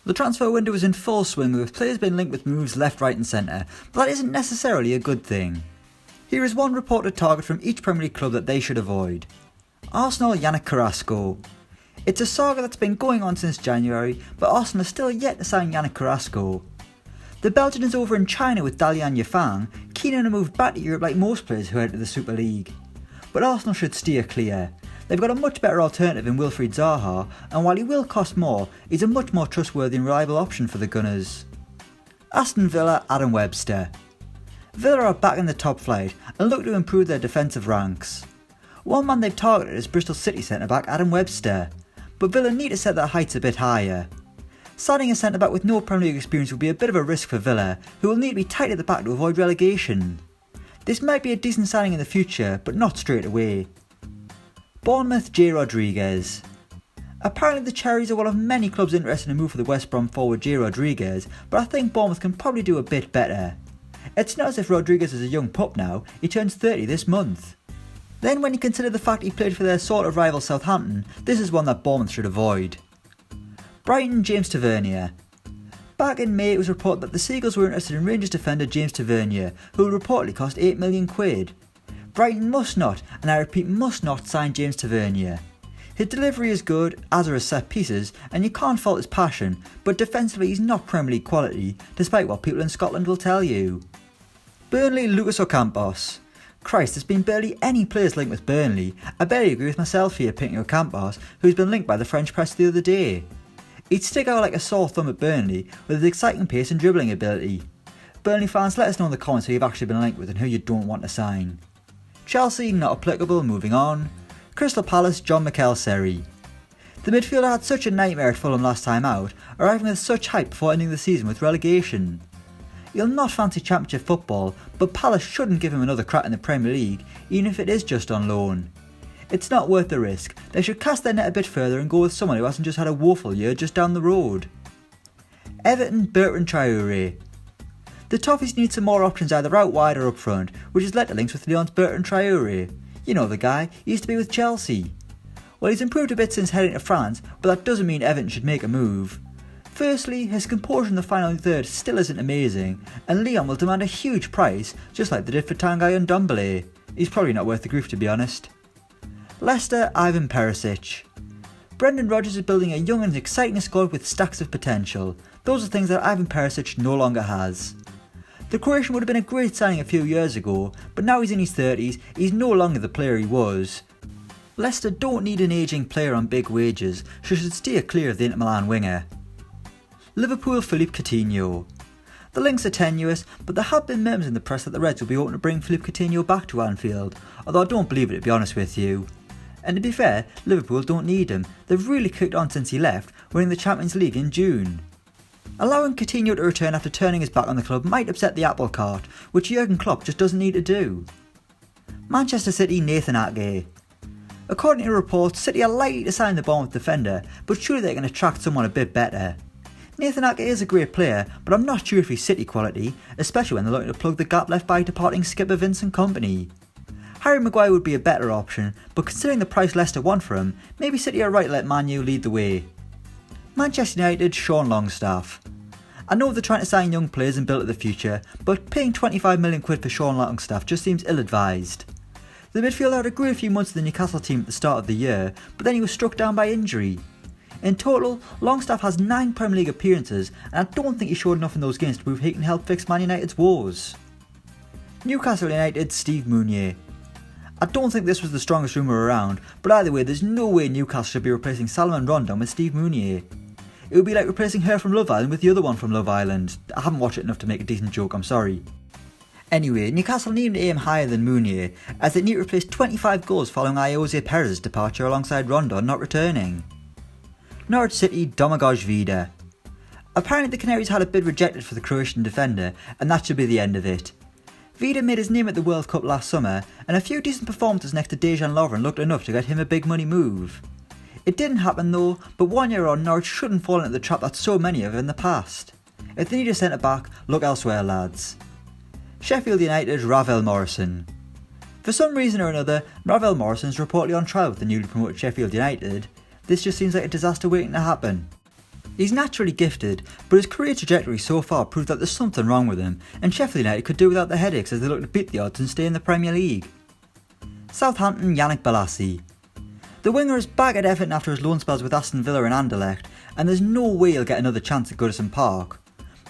The transfer window is in full swing with players being linked with moves left, right and centre, but that isn't necessarily a good thing. Here is one reported target from each Premier League club that they should avoid. Arsenal YANNIK CARRASCO. It's a saga that's been going on since January, but Arsenal is still yet to sign YANNIK CARRASCO. The Belgian is over in China with Dalian Yifang, keen on a move back to Europe like most players who enter the Super League. But Arsenal should steer clear. They've got a much better alternative in Wilfried Zaha, and while he will cost more, he's a much more trustworthy and reliable option for the Gunners. Aston Villa Adam Webster. Villa are back in the top flight and look to improve their defensive ranks. One man they've targeted is Bristol City centre-back Adam Webster, but Villa need to set their heights a bit higher. Signing a centre-back with no Premier League experience will be a bit of a risk for Villa, who will need to be tight at the back to avoid relegation. This might be a decent signing in the future, but not straight away. Bournemouth J Rodriguez. Apparently the Cherries are one of many clubs interested in a move for the West Brom forward J Rodriguez, but I think Bournemouth can probably do a bit better. It's not as if Rodriguez is a young pup now, he turns 30 this month. Then when you consider the fact he played for their sort of rival Southampton, this is one that Bournemouth should avoid. Brighton James Tavernier. Back in May it was reported that the Seagulls were interested in Rangers defender James Tavernier, who will reportedly cost £8 million. Brighton must not, and I repeat must not, sign James Tavernier. His delivery is good, as are his set pieces, and you can't fault his passion, but defensively he's not Premier League quality, despite what people in Scotland will tell you. Burnley Lucas Ocampos. Christ, there's been barely any players linked with Burnley. I barely agree with myself here picking Ocampos, who's been linked by the French press the other day. He'd stick out like a sore thumb at Burnley with his exciting pace and dribbling ability. Burnley fans, let us know in the comments who you've actually been linked with and who you don't want to sign. Chelsea, not applicable, moving on. Crystal Palace, John Mikel Seri. The midfielder had such a nightmare at Fulham last time out, arriving with such hype before ending the season with relegation. He'll not fancy Championship football, but Palace shouldn't give him another crack in the Premier League, even if it is just on loan. It's not worth the risk. They should cast their net a bit further and go with someone who hasn't just had a woeful year just down the road. Everton Bertrand Traore. The Toffees need some more options either out wide or up front, which has led to links with Lyon's Bertrand Traore. You know the guy, he used to be with Chelsea. Well, he's improved a bit since heading to France, but that doesn't mean Everton should make a move. Firstly, his composure in the final third still isn't amazing, and Lyon will demand a huge price, just like they did for Tanguy Ndombele. He's probably not worth the grief, to be honest. Leicester Ivan Perisic. Brendan Rodgers is building a young and exciting squad with stacks of potential. Those are things that Ivan Perisic no longer has. The Croatian would have been a great signing a few years ago, but now he's in his 30s, he's no longer the player he was. Leicester don't need an ageing player on big wages, so should steer clear of the Inter Milan winger. Liverpool Philippe Coutinho. The links are tenuous, but there have been murmurs in the press that the Reds will be open to bring Philippe Coutinho back to Anfield, although I don't believe it, to be honest with you. And to be fair, Liverpool don't need him, they've really kicked on since he left, winning the Champions League in June. Allowing Coutinho to return after turning his back on the club might upset the apple cart, which Jurgen Klopp just doesn't need to do. Manchester City Nathan Ake. According to reports, City are likely to sign the Bournemouth defender, but surely they can attract someone a bit better. Nathan Ake is a great player, but I'm not sure if he's City quality, especially when they're looking to plug the gap left by departing skipper Vincent Kompany. Harry Maguire would be a better option, but considering the price Leicester want for him, maybe City are right to let Man U lead the way. Manchester United Sean Longstaff. I know they're trying to sign young players and build at the future, but paying £25 million for Sean Longstaff just seems ill-advised. The midfielder had a great few months in the Newcastle team at the start of the year, but then he was struck down by injury. In total, Longstaff has 9 Premier League appearances, and I don't think he showed enough in those games to prove he can help fix Man United's woes. Newcastle United Steve Mounier. I don't think this was the strongest rumour around, but either way there's no way Newcastle should be replacing Salomon Rondon with Steve Mounier. It would be like replacing her from Love Island with the other one from Love Island. I haven't watched it enough to make a decent joke, I'm sorry. Anyway, Newcastle need to aim higher than Mounier, as they need to replace 25 goals following Jose Perez's departure alongside Rondon not returning. Norwich City Domagoj Vida. Apparently the Canaries had a bid rejected for the Croatian defender, and that should be the end of it. Vida made his name at the World Cup last summer, and a few decent performances next to Dejan Lovren looked enough to get him a big money move. It didn't happen though, but 1 year on, Norwich shouldn't fall into the trap that so many have in the past. If they need a centre back, look elsewhere lads. Sheffield United Ravel Morrison. For some reason or another, Ravel Morrison is reportedly on trial with the newly promoted Sheffield United. This just seems like a disaster waiting to happen. He's naturally gifted, but his career trajectory so far proved that there's something wrong with him, and Sheffield United could do without the headaches as they look to beat the odds and stay in the Premier League. Southampton Yannick Bolasie. The winger is back at Everton after his loan spells with Aston Villa and Anderlecht, and there's no way he'll get another chance at Goodison Park.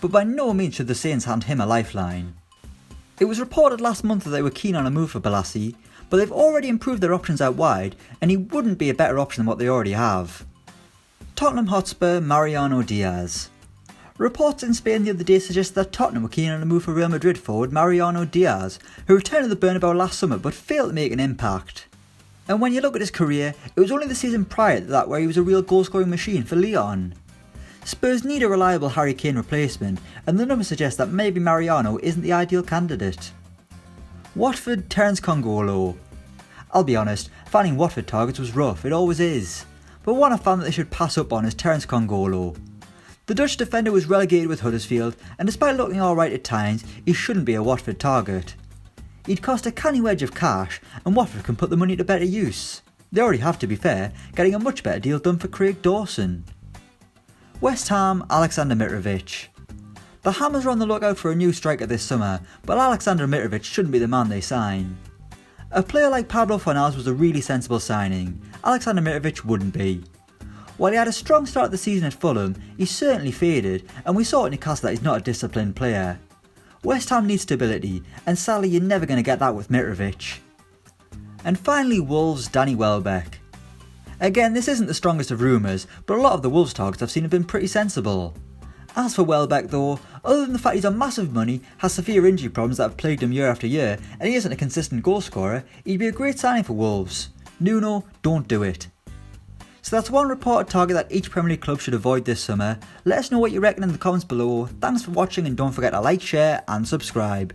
But by no means should the Saints hand him a lifeline. It was reported last month that they were keen on a move for Bolasie, but they've already improved their options out wide, and he wouldn't be a better option than what they already have. Tottenham Hotspur Mariano Diaz. Reports in Spain the other day suggested that Tottenham were keen on a move for Real Madrid forward Mariano Diaz, who returned to the Bernabeu last summer but failed to make an impact. And when you look at his career, it was only the season prior to that where he was a real goal-scoring machine for Lyon. Spurs need a reliable Harry Kane replacement, and the numbers suggest that maybe Mariano isn't the ideal candidate. Watford Terence Kongolo. I'll be honest, finding Watford targets was rough, it always is. But one I found that they should pass up on is Terence Kongolo. The Dutch defender was relegated with Huddersfield, and despite looking alright at times, he shouldn't be a Watford target. He'd cost a canny wedge of cash, and Watford can put the money to better use. They already have, to be fair, getting a much better deal done for Craig Dawson. West Ham Alexander Mitrovic. The Hammers are on the lookout for a new striker this summer, but Alexander Mitrovic shouldn't be the man they sign. A player like Pablo Fornals was a really sensible signing. Alexander Mitrovic wouldn't be. While he had a strong start to the season at Fulham, he certainly faded, and we saw at Newcastle that he's not a disciplined player. West Ham needs stability, and sadly you're never going to get that with Mitrovic. And finally Wolves Danny Welbeck. Again, this isn't the strongest of rumours, but a lot of the Wolves targets I've seen have been pretty sensible. As for Welbeck though, other than the fact he's on massive money, has severe injury problems that have plagued him year after year, and he isn't a consistent goal scorer, he'd be a great signing for Wolves. Nuno, don't do it. So that's one reported target that each Premier League club should avoid this summer. Let us know what you reckon in the comments below. Thanks for watching and don't forget to like, share and subscribe.